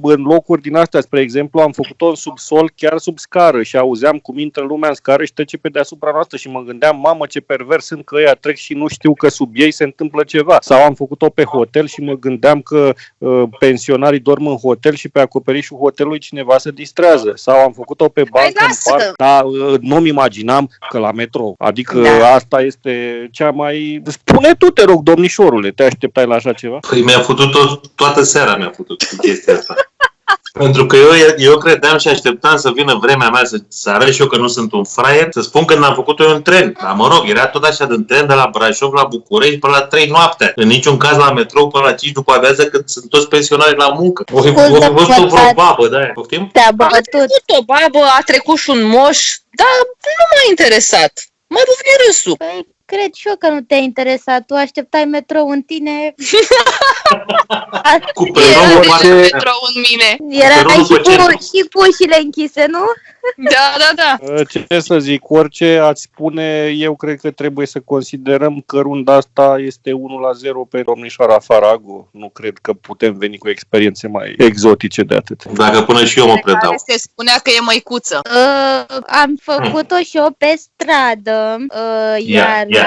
în locuri din astea, spre exemplu, am făcut-o în subsol, chiar sub scară și auzeam cum intră lumea în scară și trece pe deasupra noastră și mă gândeam, mamă, ce pervers sunt că ăia trec și nu știu că sub ei se întâmplă ceva. Sau am făcut-o pe hotel și mă gândeam că pensionarii dorm în hotel și pe acoperișul hotelului cineva se distrează. Sau am făcut-o pe bancă în parc, dar nu-mi imaginam că la metrou. Adică asta este cea mai... Spune tu, te rog, domnișorule, te așteptai la așa ceva? Păi mi-a făcut toată seara mi-a făcut chestia asta. Pentru că eu credeam și așteptam să vină vremea mea să arăt și eu că nu sunt un fraier, să spun că n-am făcut-o eu în tren. Dar mă rog, era tot așa din tren de la Brașov la București până la 3 noaptea. În niciun caz la metrou până la 5 după amiază, când sunt toți pensionari la muncă. O fi văzut o vreo babă de-aia. Poftim? Te-a bătut. O babă, a trecut și un moș, dar nu m-a interesat. M-a bufnit râsul. Păi, cred și eu că nu te-a interesat. Tu așteptai metrou în tine. Cu era metrou în mine. Erai și cu ușile închise, nu? Da. Ce să zic, orice ați spune, eu cred că trebuie să considerăm că runda asta este 1-0 pe domnișoara Farago. Nu cred că putem veni cu experiențe mai exotice de atât. Dacă până și eu mă predau. Se spunea că e măicuță. Am făcut-o și eu pe stradă, iarna.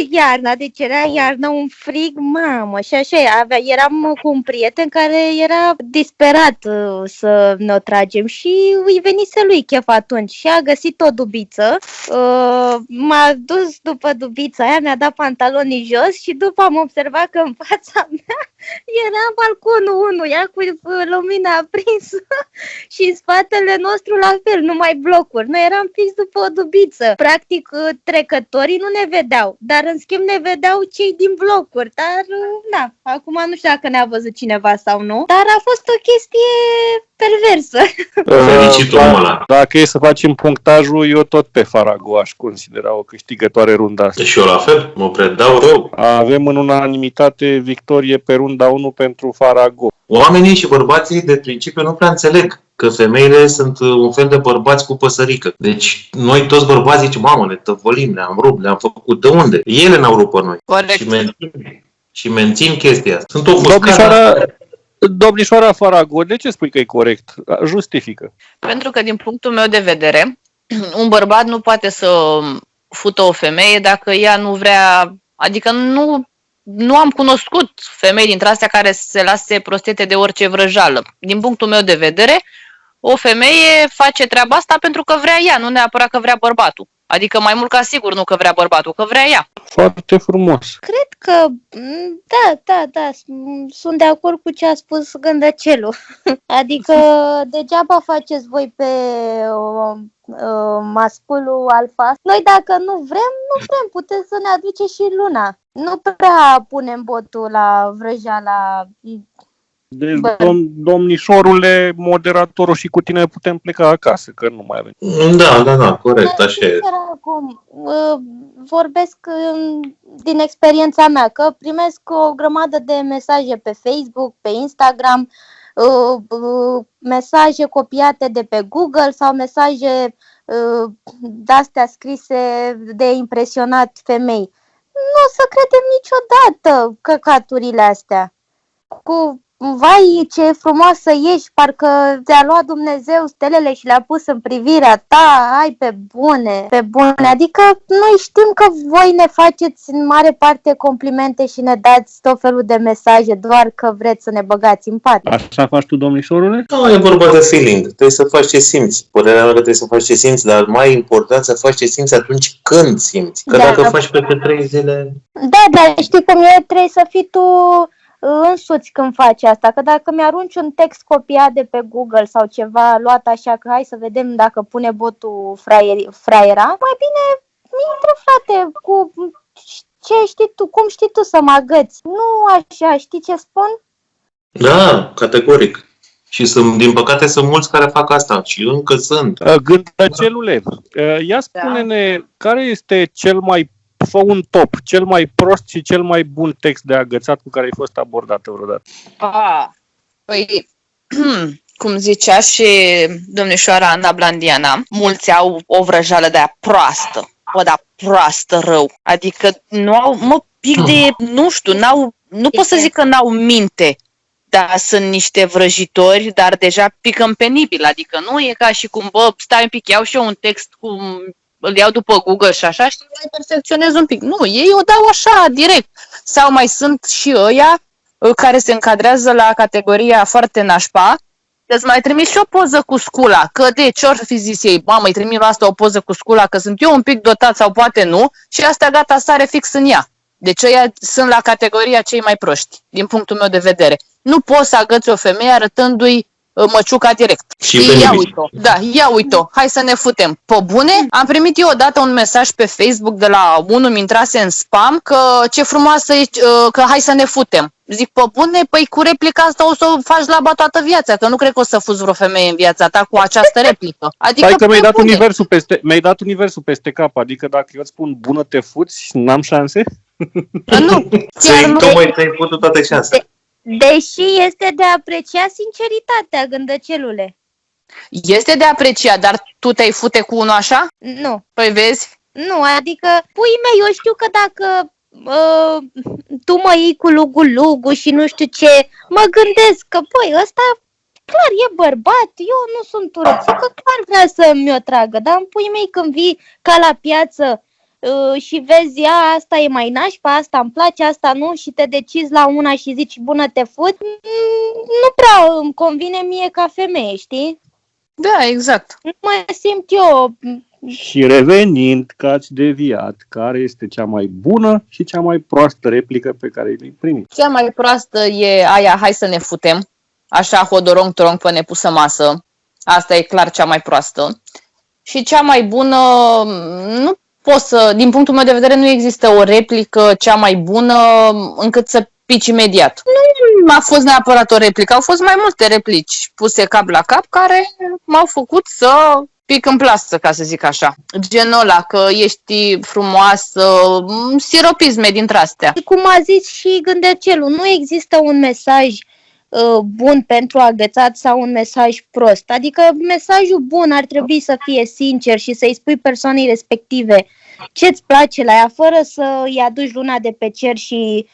Iarna, deci era iarna, un frig, mamă, și așa eram cu un prieten care era disperat să ne-o tragem și îi venise lui chef atunci și a găsit o dubiță, m-a dus după dubița aia, mi-a dat pantalonii jos și după am observat că în fața mea era balconul 1, ea cu lumina aprinsă și în spatele nostru la fel, numai blocuri. Noi eram fix după o dubiță. Practic, trecătorii nu ne vedeau, dar în schimb ne vedeau cei din blocuri. Dar, acum nu știu dacă ne-a văzut cineva sau nu. Dar a fost o chestie perversă. Felicit omul ăla. Dacă e să facem punctajul, eu tot pe Farago aș considera o câștigătoare runda asta. Și eu la fel, mă predau rău. Avem în unanimitate victorie pe runda 1 pentru Farago. Oamenii și bărbații de principiu nu prea înțeleg că femeile sunt un fel de bărbați cu păsărică. Deci noi toți bărbații zicem, mamă, ne tăvălim, le-am rupt, le-am făcut. De unde? Ele ne-au rupt pe noi. Corect. Și mențin chestia asta. Sunt ofuscate. Domnișoara Farago, de ce spui că e corect? Justifică. Pentru că, din punctul meu de vedere, un bărbat nu poate să fută o femeie dacă ea nu vrea. Adică nu am cunoscut femei dintre astea care se lase prostete de orice vrăjală. Din punctul meu de vedere, o femeie face treaba asta pentru că vrea ea, nu neapărat că vrea bărbatul. Adică mai mult ca sigur nu că vrea bărbatul, că vrea ea. Foarte frumos. Cred că, da, sunt de acord cu ce a spus Gândăcelul. Adică degeaba faceți voi pe masculul alfa. Noi dacă nu vrem, puteți să ne aduceți și luna. Nu prea punem botul la vrăjeala. Deci, domnișorule, moderatorul și cu tine putem pleca acasă, că nu mai avem. Da, corect, așa e. Acum, vorbesc din experiența mea, că primesc o grămadă de mesaje pe Facebook, pe Instagram, mesaje copiate de pe Google sau mesaje de-astea scrise de impresionat femei. Nu o să credem niciodată căcaturile astea. Cu vai, ce frumoasă ești, parcă ți-a luat Dumnezeu stelele și le-a pus în privirea ta, ai pe bune. Adică noi știm că voi ne faceți în mare parte complimente și ne dați tot felul de mesaje doar că vreți să ne băgați în pat. Așa faci tu, domnișorule? Nu, e vorba de feeling. Trebuie să faci ce simți. Părerea mea că trebuie să faci ce simți, dar mai important să faci ce simți atunci când simți. Că dacă faci peste 3 zile... Da, știi cum e? Trebuie să fii tu însuți când faci asta, că dacă mi-arunci un text copiat de pe Google sau ceva luat așa că hai să vedem dacă pune botul fraiera, mai bine intră, frate, cu ce știi tu, cum știi tu să mă agăți. Nu așa, știi ce spun? Da, categoric. Și din păcate sunt mulți care fac asta și încă sunt. Gândăcelule, ia spune-ne care este fă un top, cel mai prost și cel mai bun text de agățat cu care ai fost abordată vreodată. Păi, cum zicea și domnișoara Ana Blandiana, mulți au o vrăjală de-aia proastă. Proastă rău. Adică nu au, pic de, nu pot să zic că n-au minte, dar sunt niște vrăjitori, dar deja picăm penibil. Adică nu e ca și cum, stai un pic, iau și eu un text cum îl iau după Google și așa și mai perfecționez un pic. Nu, ei o dau așa, direct. Sau mai sunt și ăia care se încadrează la categoria foarte nașpa, îți mai trimis și o poză cu scula, că de ce ori fi zis ei, îi trimit la asta o poză cu scula, că sunt eu un pic dotat sau poate nu, și asta gata, sare fix în ea. Deci ăia sunt la categoria cei mai proști, din punctul meu de vedere. Nu poți să agăți o femeie arătându-i măciuca direct. Și ia uite-o, hai să ne futem. Pe bune, am primit eu odată un mesaj pe Facebook de la unul, mi intrase în spam, că ce frumoasă e, că hai să ne futem. Zic, pe bune, păi cu replica asta o să o faci laba toată viața, că nu cred că o să fuzi vreo femeie în viața ta cu această replică. Adică, hai că mi-ai dat universul peste cap, adică dacă eu îți spun bună te fuți, n-am șanse? Nu, chiar nu. Tocmai ți-ai putut toate șanse. Deși este de apreciat sinceritatea, Gândăcelule. Este de apreciat, dar tu te-ai fute cu unul așa? Nu. Păi vezi? Nu, adică, puii mei, eu știu că dacă tu mă iei cu lugu și nu știu ce, mă gândesc că, ăsta clar e bărbat, eu nu sunt urât, că clar vrea să mi-o tragă, dar în puii mei când vii ca la piață și vezi, asta e mai nașpa, asta îmi place, asta nu, și te decizi la una și zici, bună, te fut, nu prea îmi convine mie ca femeie, știi? Da, exact. Nu mă simt eu. Și revenind, că ați deviat, care este cea mai bună și cea mai proastă replică pe care i-ai primit? Cea mai proastă e aia, hai să ne futem, așa hodorong-torong pe nepusă masă, asta e clar cea mai proastă. Și cea mai bună, nu poți să, din punctul meu de vedere, nu există o replică cea mai bună încât să pici imediat. a fost neapărat o replică, au fost mai multe replici puse cap la cap care m-au făcut să pic în plasă, ca să zic așa. Genul ăla, că ești frumoasă, siropisme dintre astea. Cum a zis și Gândecelul, nu există un mesaj bun pentru agățat sau un mesaj prost. Adică mesajul bun ar trebui să fie sincer și să-i spui persoanei respective ce-ți place la ea, fără să-i aduci luna de pe cer și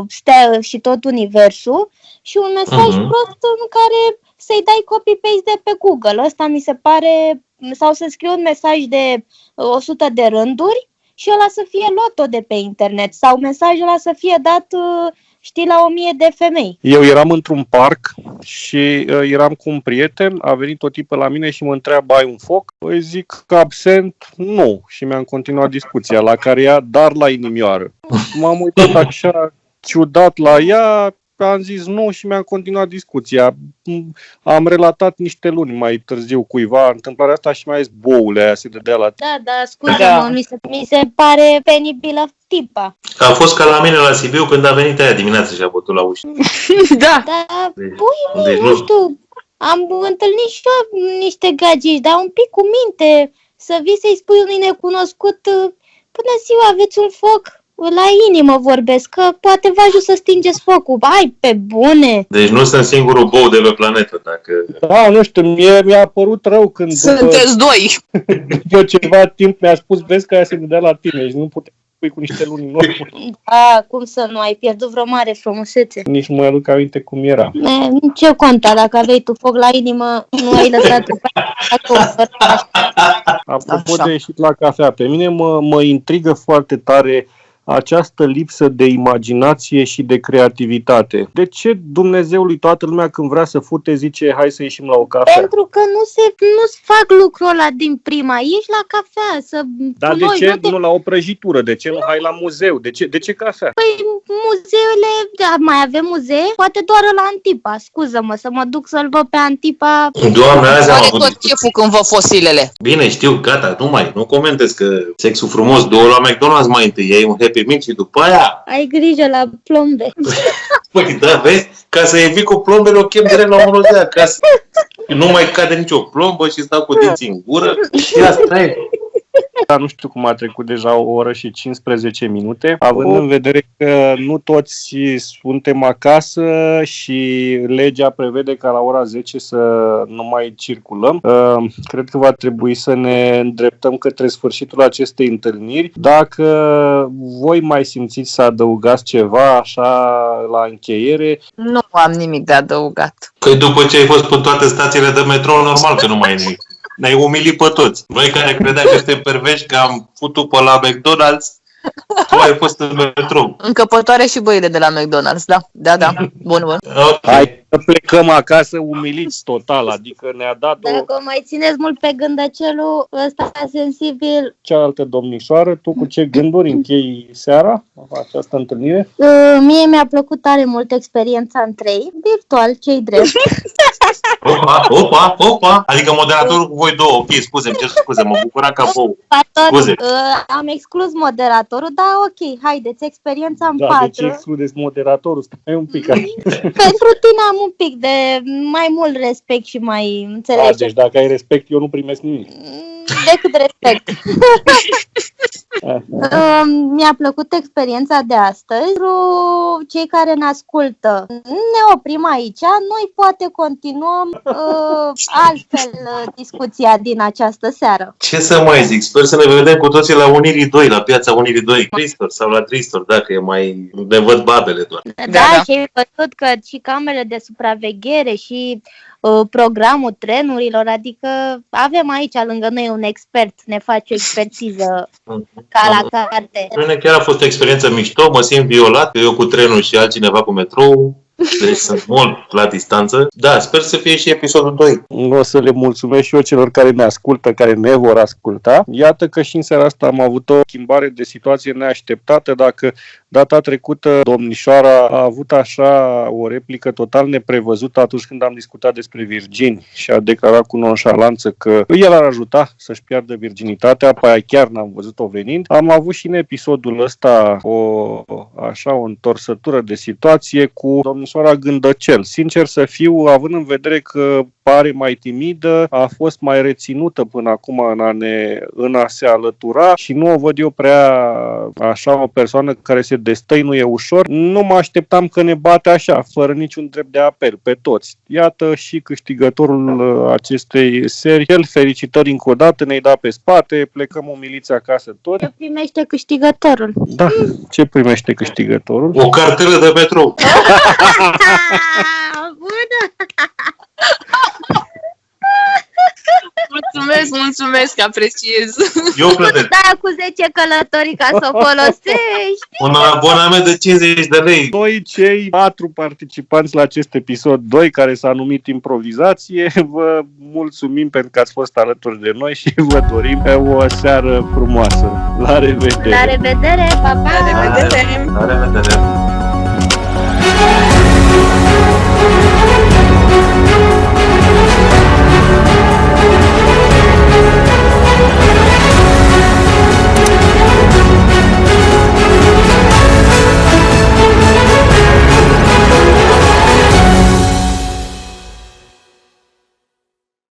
stea și tot universul. Și un mesaj prost în care să-i dai copy-paste de pe Google. Ăsta mi se pare, sau să scrii un mesaj de 100 de rânduri și ăla să fie luat tot de pe internet. Sau mesajul ăla să fie dat, știi, la 1000 de femei. Eu eram într-un parc și eram cu un prieten, a venit o tipă la mine și mă întreabă, ai un foc? Îi zic că absent, nu. Și mi-am continuat discuția, la care ea, dar la inimioară. M-am uitat așa ciudat la ea, am zis nu și mi-am continuat discuția. Am relatat niște luni mai târziu cuiva întâmplarea asta și mi-a zis, boule, aia se dădea la... Da, scuze-mă, mi se pare penibilă tipa. A fost ca la mine la Sibiu când a venit aia dimineața și a bătut la ușă. Da. Dar, nu știu, am întâlnit și eu niște gagici, dar un pic cu minte, să vii să-i spui unui necunoscut, bună ziua, aveți un foc? La inimă vorbesc, că poate vă ajut să stingeți focul. Hai, pe bune! Deci nu sunt singurul bou de pe planetă, dacă... Da, nu știu, mi-a părut rău când... Sunteți doi! După ceva timp mi-a spus, vezi că aia se dădea la tine și nu puteai pui cu niște luni în urmă. Da, cum să nu, ai pierdut vreo mare frumusețe. Nici nu mi-aduc aminte cum era. Ce conta, dacă aveai tu foc la inimă, nu ai lăsat Apropo de ieșit la cafea, pe mine mă intrigă foarte tare această lipsă de imaginație și de creativitate. De ce Dumnezeului toată lumea când vrea să fute zice hai să ieșim la o cafea? Pentru că nu-ți fac lucrul ăla din prima. Ieși la cafea să... Dar de ce nu la o prăjitură? De ce nu hai la muzeu? De ce cafea? Păi muzeele, da, mai avem muzee? Poate doar la Antipa, scuză-mă, să mă duc să-l văd pe Antipa. Doamne, azi am Are avut... tot cheful când văd fosilele. Bine, știu, gata, nu comentez că sexul frumos, două la McDonald's mai întâi, iei un Happy Meal și după aia... Ai grijă la plombe. Păi da, vezi? Ca să evit cu plombele, o chem direct la unul de acasă. Nu mai cade nicio plombă și stau cu dinții în gură. Și asta e. Dar nu știu cum a trecut deja o oră și 15 minute, având în vedere că nu toți suntem acasă și legea prevede ca la ora 10 să nu mai circulăm. Cred că va trebui să ne îndreptăm către sfârșitul acestei întâlniri. Dacă voi mai simțiți să adăugați ceva așa la încheiere. Nu am nimic de adăugat. Că după ce ai fost pe toate stațiile de metrou, normal că nu mai ai nimic. Ne-ai umilit pe toți. Noi care credeam că suntem perveși, că am futut pe la McDonald's, tu ai fost în metrou. Încăpătoare și băile de la McDonald's, da. Da. Bun. Okay. Hai să plecăm acasă umiliți total, adică ne-a dat Dacă mai țineți mult pe Gândăcelul ăsta sensibil. cealaltă domnișoară. Tu cu ce gânduri închei seara această întâlnire? Mie mi-a plăcut tare mult experiența în 3, virtual, ce-i drept. Opa! Adică moderatorul cu voi două. Ok, scuze, mă bucuram ca vouă. Scuze. Am exclus moderatorul, dar ok, haideți, experiența în 4. Deci excludeți moderatorul, stai un pic. Pentru tine am un pic de mai mult respect și mai înțelegi. Deci dacă ai respect, eu nu primesc nimic. Decât respect. Mi-a plăcut experiența de astăzi. Pentru cei care ne ascultă, ne oprim aici. Noi poate continuăm altfel discuția din această seară. Ce să mai zic? Sper să ne vedem cu toții la Unirii 2, la piața Unirii 2, Tristor sau la Tristor, dacă e mai... ne văd babele doar. Da, și ai văzut că și camerele de supraveghere și programul trenurilor, adică avem aici lângă noi un expert, ne face o expertiză ca la carte. Mine chiar a fost o experiență mișto, mă simt violat, eu cu trenul și altcineva cu metrou. Deci sunt mult la distanță. Da, sper să fie și episodul 2. O să le mulțumesc și eu celor care ne ascultă, care ne vor Data trecută, domnișoara a avut așa o replică total neprevăzută atunci când am discutat despre virgini și a declarat cu nonșalanță că el ar ajuta să-și piardă virginitatea, pe aia chiar n-am văzut-o venind. Am avut și în episodul ăsta o întorsătură de situație cu domnișoara Gândăcel. Sincer să fiu, având în vedere că pare mai timidă, a fost mai reținută până acum în a se alătura și nu o văd eu prea așa o persoană care se destăinuie ușor. Nu mă așteptam că ne bate așa, fără niciun drept de apel pe toți. Iată și câștigătorul acestei serii. Felicitări încă o dată, ne-ai dat pe spate, plecăm umiliți acasă tot. Ce primește câștigătorul? Da, ce primește câștigătorul? O cartelă de metrou. Bună! Mulțumesc, apreciez. Eu plătesc. Da, cu 10 călătorii ca să o folosești. Un abonament de 50 de lei. Noi, cei 4 participanți la acest episod 2, care s-a numit Improvizație, vă mulțumim pentru că ați fost alături de noi și vă dorim o seară frumoasă. La revedere! La revedere, pa, pa! La revedere! La revedere!